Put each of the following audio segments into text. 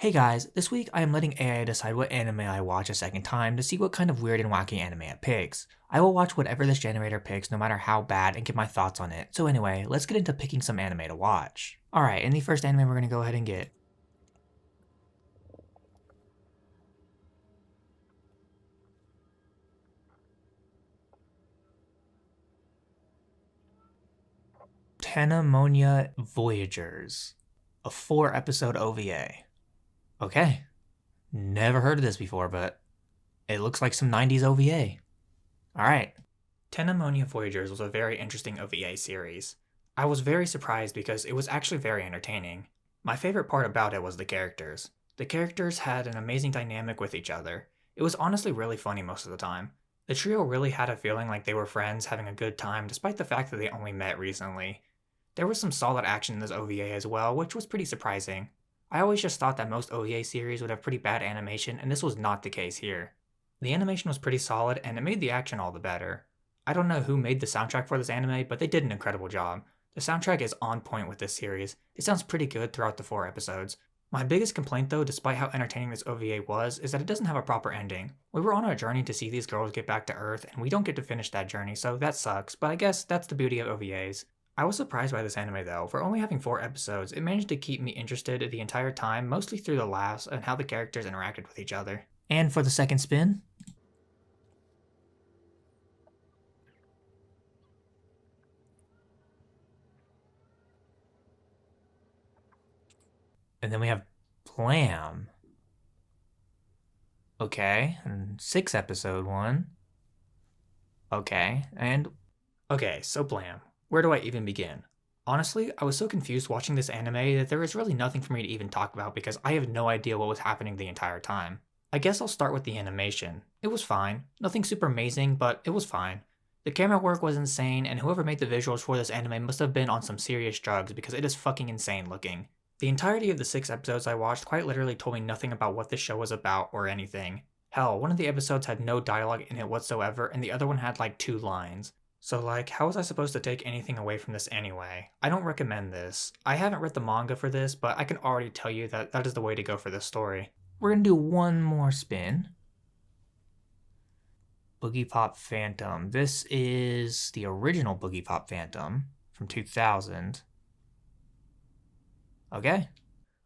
Hey guys, this week I am letting AI decide what anime I watch a second time to see what kind of weird and wacky anime it picks. I will watch whatever this generator picks no matter how bad and give my thoughts on it. So anyway, let's get into picking some anime to watch. Alright, and the first anime we're gonna go ahead and get. Tenamonia Voyagers, a 4-episode OVA. Okay, never heard of this before, but it looks like some 90s OVA. Alright. Tenamonia Voyagers was a very interesting OVA series. I was very surprised because it was actually very entertaining. My favorite part about it was the characters. The characters had an amazing dynamic with each other. It was honestly really funny most of the time. The trio really had a feeling like they were friends having a good time despite the fact that they only met recently. There was some solid action in this OVA as well, which was pretty surprising. I always just thought that most OVA series would have pretty bad animation, and this was not the case here. The animation was pretty solid, and it made the action all the better. I don't know who made the soundtrack for this anime, but they did an incredible job. The soundtrack is on point with this series. It sounds pretty good throughout the 4 episodes. My biggest complaint though, despite how entertaining this OVA was, is that it doesn't have a proper ending. We were on a journey to see these girls get back to Earth, and we don't get to finish that journey, so that sucks, but I guess that's the beauty of OVAs. I was surprised by this anime though. For only having 4 episodes, it managed to keep me interested the entire time, mostly through the laughs and how the characters interacted with each other. And for the second spin, and then we have Blam. Okay, and 6-episode one. Okay, and. Okay, so Blam. Where do I even begin? Honestly, I was so confused watching this anime that there is really nothing for me to even talk about because I have no idea what was happening the entire time. I guess I'll start with the animation. It was fine. Nothing super amazing, but it was fine. The camera work was insane, and whoever made the visuals for this anime must have been on some serious drugs because it is fucking insane looking. The entirety of the 6 episodes I watched quite literally told me nothing about what this show was about or anything. Hell, one of the episodes had no dialogue in it whatsoever, and the other one had like 2 lines. So how was I supposed to take anything away from this anyway? I don't recommend this. I haven't read the manga for this, but I can already tell you that that is the way to go for this story. We're gonna do one more spin. Boogie Pop Phantom. This is the original Boogie Pop Phantom from 2000. Okay.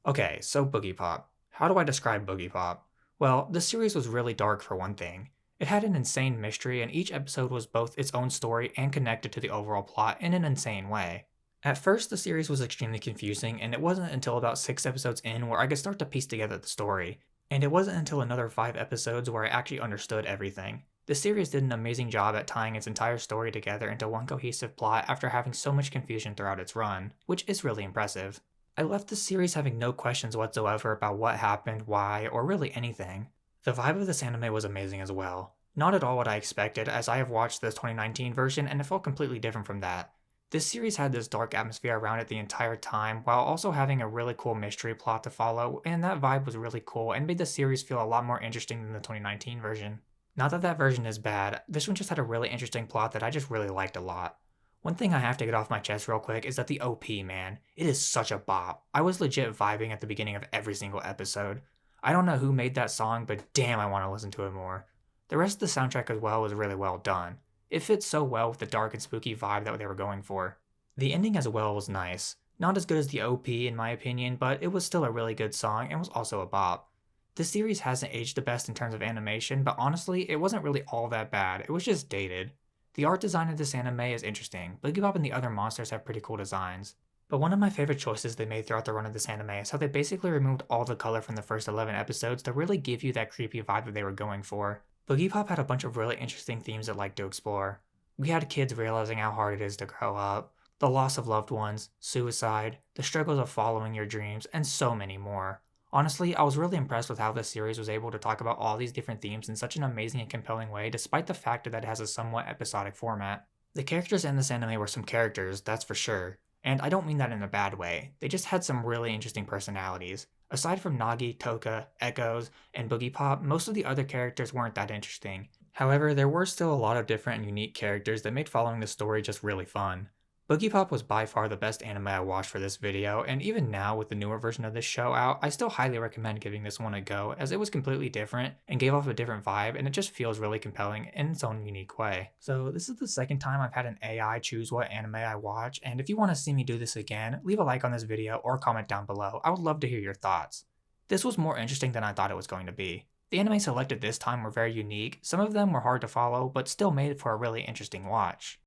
Okay, so Boogie Pop. How do I describe Boogie Pop? Well, this series was really dark for one thing. It had an insane mystery, and each episode was both its own story and connected to the overall plot in an insane way. At first, the series was extremely confusing, and it wasn't until about 6 episodes in where I could start to piece together the story. And it wasn't until another 5 episodes where I actually understood everything. The series did an amazing job at tying its entire story together into one cohesive plot after having so much confusion throughout its run, which is really impressive. I left the series having no questions whatsoever about what happened, why, or really anything. The vibe of this anime was amazing as well. Not at all what I expected, as I have watched the 2019 version and it felt completely different from that. This series had this dark atmosphere around it the entire time, while also having a really cool mystery plot to follow, and that vibe was really cool and made the series feel a lot more interesting than the 2019 version. Not that that version is bad, this one just had a really interesting plot that I just really liked a lot. One thing I have to get off my chest real quick is that the OP, man, it is such a bop. I was legit vibing at the beginning of every single episode. I don't know who made that song, but damn, I want to listen to it more. The rest of the soundtrack as well was really well done. It fits so well with the dark and spooky vibe that they were going for. The ending as well was nice. Not as good as the OP in my opinion, but it was still a really good song and was also a bop. This series hasn't aged the best in terms of animation, but honestly, it wasn't really all that bad, it was just dated. The art design of this anime is interesting. Boogie Bop and the other monsters have pretty cool designs. But one of my favorite choices they made throughout the run of this anime is how they basically removed all the color from the first 11 episodes to really give you that creepy vibe that they were going for. Boogie Pop had a bunch of really interesting themes I'd like to explore. We had kids realizing how hard it is to grow up, the loss of loved ones, suicide, the struggles of following your dreams, and so many more. Honestly, I was really impressed with how this series was able to talk about all these different themes in such an amazing and compelling way despite the fact that it has a somewhat episodic format. The characters in this anime were some characters, that's for sure, and I don't mean that in a bad way, they just had some really interesting personalities. Aside from Nagi, Toka, Echoes, and Boogie Pop, most of the other characters weren't that interesting. However, there were still a lot of different and unique characters that made following the story just really fun. Boogie Pop was by far the best anime I watched for this video, and even now with the newer version of this show out, I still highly recommend giving this one a go, as it was completely different and gave off a different vibe, and it just feels really compelling in its own unique way. So this is the second time I've had an AI choose what anime I watch, and if you want to see me do this again, leave a like on this video or comment down below. I would love to hear your thoughts. This was more interesting than I thought it was going to be. The anime selected this time were very unique, some of them were hard to follow, but still made for a really interesting watch.